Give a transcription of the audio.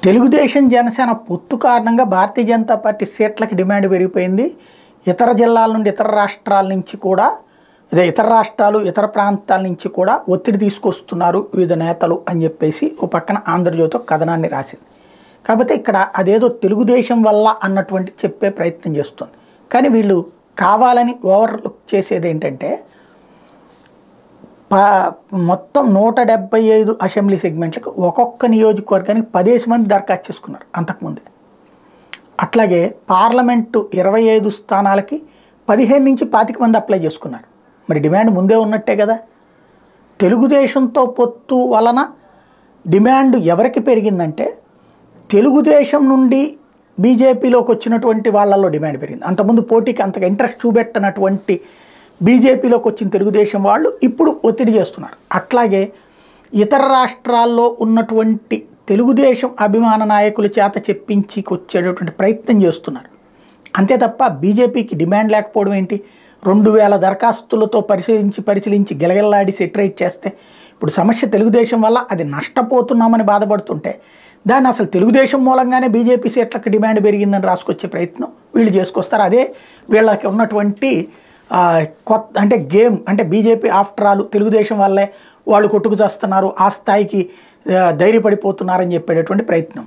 తెలుగుదేశం జనసేన పొత్తు కారణంగా Bharatiya Janata party సీట్లకి demand పెరిగిపోయింది. ఇతర జిల్లాల నుండి ఇతర రాష్ట్రాల నుంచి కూడా ఇతర రాష్ట్రాలు ఇతర ప్రాంతాల నుంచి కూడా ఒత్తిడి తీసుకొస్తున్నారు వివిధ నేతలు అని చెప్పేసి ఓ పక్కన ఆంధ్రజ్యోతి కథనాన్ని రాసింది. కాకపోతే ఇక్కడ అదేదో తెలుగుదేశం వల్ల అన్నటువంటి చెప్పే ప్రయత్నం చేస్తుంది. కానీ వీళ్ళు కావాలని ఓవర్లుక్ చేసేది ఏంటంటే మొత్తం 175 అసెంబ్లీ సెగ్మెంట్లకు ఒక్కొక్క నియోజకవర్గానికి 10 మంది దరఖాస్తు చేసుకున్నారు అంతకుముందే. అట్లాగే పార్లమెంటు 25 స్థానాలకి 15 నుంచి 25 మంది అప్లై చేసుకున్నారు. మరి డిమాండ్ ముందే ఉన్నట్టే కదా. తెలుగుదేశంతో పొత్తు వలన డిమాండ్ ఎవరికి పెరిగిందంటే తెలుగుదేశం నుండి బీజేపీలోకి వచ్చినటువంటి వాళ్ళల్లో డిమాండ్ పెరిగింది. అంతకుముందు పోటీకి అంతగా ఇంట్రెస్ట్ చూపెట్టనటువంటి బీజేపీలోకి వచ్చిన తెలుగుదేశం వాళ్ళు ఇప్పుడు ఒత్తిడి చేస్తున్నారు. అట్లాగే ఇతర రాష్ట్రాల్లో ఉన్నటువంటి తెలుగుదేశం అభిమాన నాయకుల చేత చెప్పించుకొచ్చేటటువంటి ప్రయత్నం చేస్తున్నారు. అంతే తప్ప బీజేపీకి డిమాండ్ లేకపోవడం ఏంటి? 2000 దరఖాస్తులతో పరిశీలించి గిలగిల్లాడి సెటరేట్ చేస్తే ఇప్పుడు సమస్య తెలుగుదేశం వల్ల అది నష్టపోతున్నామని బాధపడుతుంటే దాన్ని అసలు తెలుగుదేశం మూలంగానే బీజేపీ సీట్లకు డిమాండ్ పెరిగిందని రాసుకొచ్చే ప్రయత్నం వీళ్ళు చేసుకొస్తారు. అదే వీళ్ళకి ఉన్నటువంటి కొత్త అంటే గేమ్. అంటే బీజేపీ ఆఫ్టర్ ఆల్ తెలుగుదేశం వల్లే వాళ్ళు కొట్టుకు చేస్తున్నారు, ఆ స్థాయికి ధైర్యపడిపోతున్నారని చెప్పేటటువంటి ప్రయత్నం.